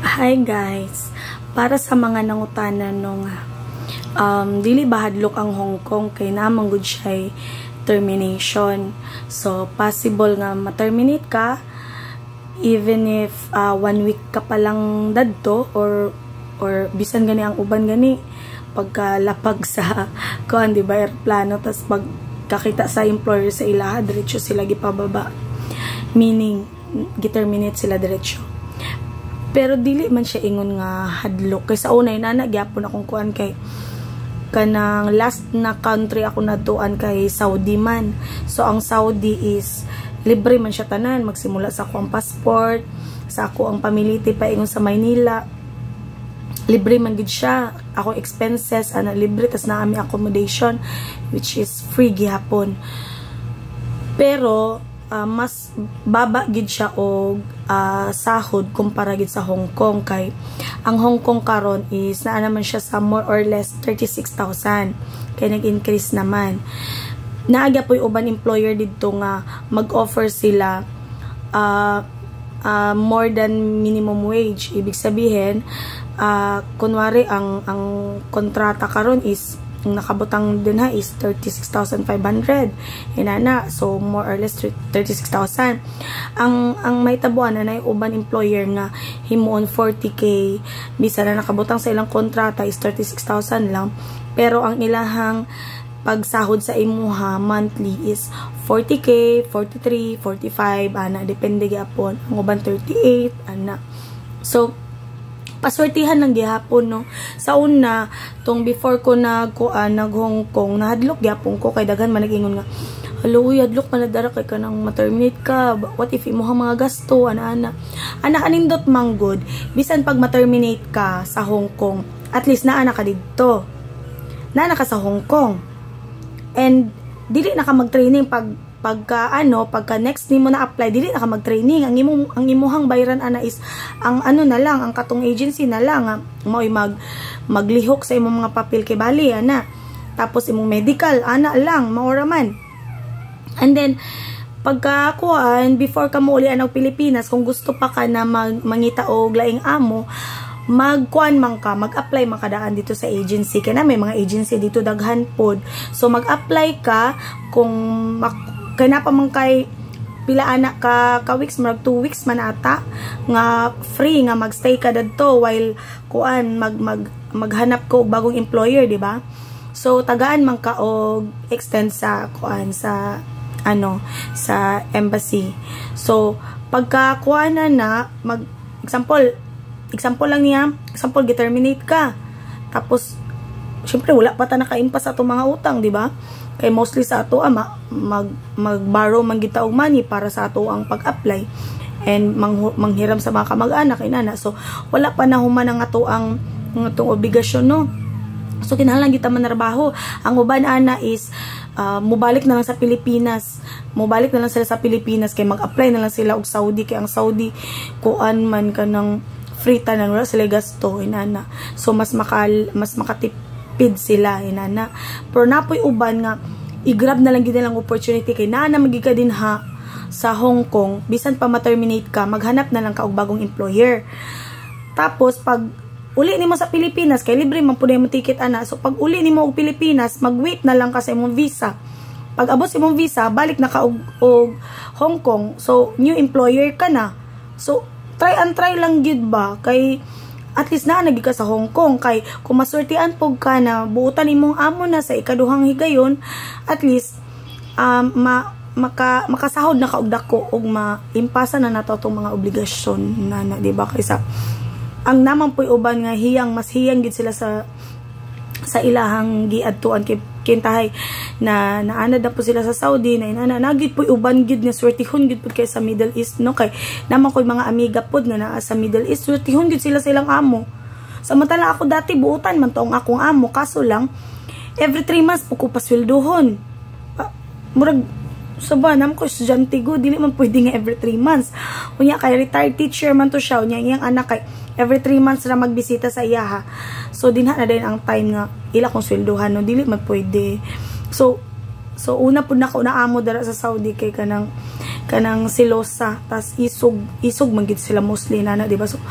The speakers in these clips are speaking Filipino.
Hi guys, para sa mga nangutanan nung dili ba hadlok ang Hong Kong kay namang gud siya termination. So possible nga ma-terminate ka even if 1 week ka pa lang dadto or bisan gani ang uban gani pagkalapag sa kuan di ba eroplano tas pagkakita sa employer sa ilaha diretso sila gipababa, meaning gi-terminate sila diretso. Pero dili man siya ingon nga hadlok kay sa unay nana gyapon akong kuan kay kanang last na country ako natuan kay Saudi man. So ang Saudi is libre man siya tanan, magsimula sa ako ang passport, sa ako ang pamiliti pa ingon sa Maynila. Libre man gid siya, ako expenses ana libre tas na ami accommodation which is free gihapon. Pero mas baba gid siya og sahod kumpara gid sa Hong Kong kay ang Hong Kong karon is naa naman siya sa more or less 36,000 kay nag-increase naman. Naaga po yung uban employer dito nga mag-offer sila more than minimum wage. Ibig sabihin kunwari ang kontrata karon is ang nakabutang din ha is 36,500 inana, so more or less 36,000. Ang may tabuan na uban employer nga himuon 40k bisa na nakabutang sa ilang kontrata is 36,000 lang, pero ang ilahang pagsahod sa imuha monthly is 40k, 43, 45 ana, depende gyapon. Ang uban 38 ana. So paswertihan lang gihapon no. Sa una tong before ko nag Hong Kong nahadlok gyapon ko kay daghan man nagingon nga hello hadlok man dara kay kanang ma-terminate ka, what if imo mga gasto ana kanindot manggod bisan pag ma-terminate ka sa Hong Kong at least naa ka didto, naa ka sa Hong Kong and dili na ka mag-training pagka next nimo na apply dili na ka mag-training. Ang imuhang bayaran ana is ang na lang, ang katong agency na lang mao'y maglihok sa imong mga papel kay bali ana, tapos imong medical ana lang maora man. And then pagka kuan before ka mo uli og Pilipinas, kung gusto pa ka na mangita og laing amo, mag-kuan man ka, mag-apply man kadaan dito sa agency kay na may mga agency dito daghan pod. So mag-apply ka kung kay na pa man kay pila anak ka weeks, mag 2 weeks man ata nga free nga magstay ka dadto while kuan maghanap ko og bagong employer, di ba? So tagaan man ka og extend sa kuan sa sa embassy. So pagka kuan na example lang niya, example gi-terminate ka, tapos syempre wala pa ta naka-impas sa atong mga utang, di ba? Kay mostly sa ato mag-borrow man kita og money para sa ato ang pag-apply and manghiram sa mga kamag-anak inana. So wala pa na human ang ato ang obligasyon no. So kinahanglan kita manarbaho. Ang uban ana is mubalik na lang sa Pilipinas. Mubalik na lang sila sa Pilipinas kay mag-apply na lang sila og Saudi kay ang Saudi kuan man kanang free tanan, wala sila gasto inana. So mas makatipid sila inana. Pero napoy uban nga i-grab na lang gid nilang opportunity kay naa na magika din ha sa Hong Kong, bisan pa ma-terminate ka, maghanap na lang ka og bagong employer. Tapos pag uli nimo sa Pilipinas kay libre man pud mo ticket ana. So pag uli nimo og Pilipinas, mag-wait na lang ka sa imong visa. Pag abot sa imong visa, balik na ka og Hong Kong. So new employer ka na. So try lang gid ba kay at least na nagi ka sa Hong Kong, kay kung maswertian pog ka na buutan imong amo na sa ikaduhang higayon, at least makasahod na ka og dako og maimpasa na nato tong mga obligasyon na di ba? Kaysa ang naman po'y uban nga mas hiyang gid sila sa ilahang giadtuan kay kintahay na naanad na po sila sa Saudi na nagid po uban gid nga swertihon gid pud kay sa Middle East no, kay naman ko'y mga amiga pod nga naa sa Middle East, swertihon gid sila sa ilang amo. Samantala ako dati buutan man to ang akong amo, kaso lang every 3 months po ko pasweldohon. Murag saba naman ko estudyante go, dili man pwede nga every 3 months. Unya kay retired teacher man to siya, unya iyang anak kay every 3 months na magbisita sa iyaha. So dinha na din ang time nga ila kong sweldohan no, dili man pwede. So una pud nako na amo dara sa Saudi kay kanang kanang silosa, tas isog man gid sila mostly na di ba? So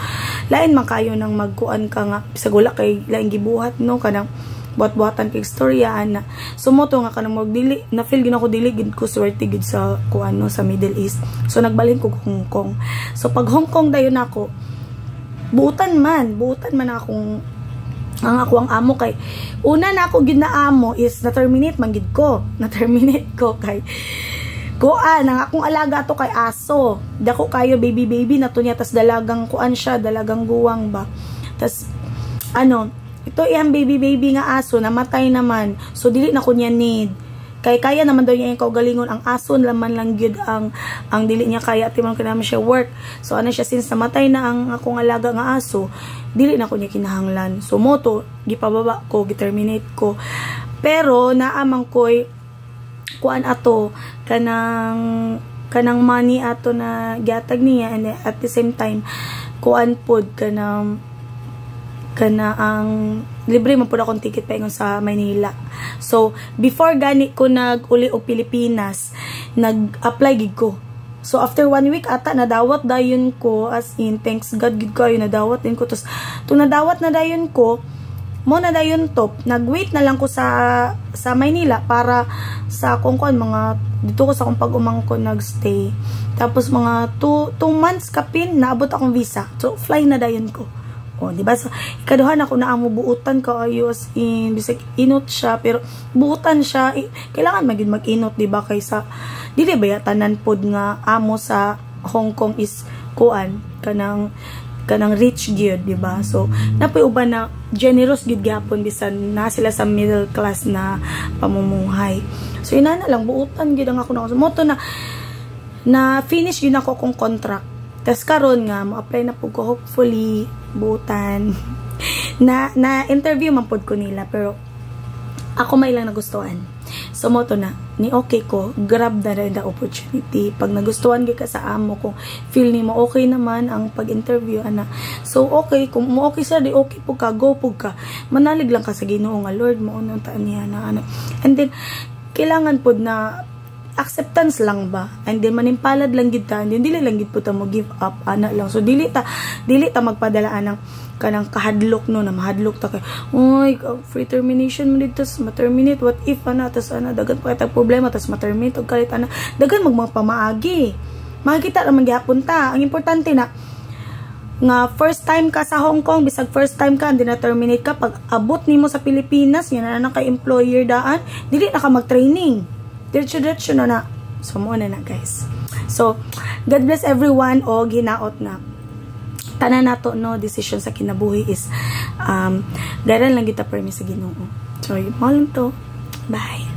lain man kayo nang magkuan ka nga bisag wala kay laing gibuhat no, kanang buhat-buhatan kay istorya ana. So mo to nga kanang magdili na feel gid ako dili gid ko swerte gid sa kuan no sa Middle East. So nagbalhin ko Hong Kong. So pag Hong Kong dayon ako, buutan man akong ang amo kay una na ako gid na amo is na-terminate man gid ko. Na-terminate ko kay kuan ang akong alaga to kay aso. Dako kayo baby na to niya, tas dalagang kuan siya, dalagang guwang ba. Tas ano, ito iyang baby nga aso namatay naman. So dili na ko niya need. Kay kaya naman daw niya yung kaugalingon ang aso laman lang gyud ang dili niya kaya timon ka naman siya work. So ano siya, since namatay na ang akong alaga nga aso, dili na ko niya kinahanglan. So moto gipababa ko, giterminate ko. Pero naamang koy kuan ato kanang money ato na giatag niya, and at the same time kuan pod kanang ang libre man pud akong ticket paingon sa Manila. So before gani ko nag-uli og Pilipinas, nag-apply gid ko. So after 1 week ata nadawat dayon ko, as in thanks God gid kayo nadawat din ko. Tos to nadawat na dayon ko mo na dayon top, nag-wait na lang ko sa Manila para sa kung mga dito ko sa kung pag-umangko nagstay. Tapos mga 2 months kapin naabot akong visa. So fly na dayon ko. O, diba? So, ikaduhan ako na amo buutan ka ayos in bisag inot siya, pero buutan siya kailangan maging mag-inot, diba? Kaysa dili ba tanan pod nga amo sa Hong Kong is kuan kanang rich gyud, diba? So napoy uban na generous gyud gyapon bisan na sila sa middle class na pamumuhay. So ina na lang buutan gyud ang ako na moto na finish gyud ako kong contract. Tas karon nga mo-apply na pud ko, hopefully buutan na interview man pud ko nila, pero ako may lang nagustuhan. So moto na ni okay ko, grab na rin the opportunity. Pag nagustuhan gyud ka sa amo, kung feel ni mo okay naman ang pag-interview ana, so okay, kung mo okay sa di okay pug ka, go pug ka, manalig lang ka sa Ginoo nga Lord mo unang taan niya na ano. And then kailangan pud na acceptance lang ba, and then manimpalad lang gid ta, and then dili lang gid po ta mo give up ana lang. So dili ta magpadalaan ng kanang kahadlok no, na mahadlok ta kay oy free termination mo dito, ma-terminate, what if ana, tas ana dagan pa itag problema, tas ma-terminate og kalit ana, dagan magpamaagi makikita naman gyapon ta. Ang importante na nga first time ka sa Hong Kong, bisag first time ka hindi na terminate ka, pag abot nimo sa Pilipinas yan na kay employer daan, dili na ka mag-training, diretso na. So mo na guys. So God bless everyone. O ginaot na tanan nato no, decision sa kinabuhi is garan lang kita permi sa Ginoo. So mo lang to. Bye.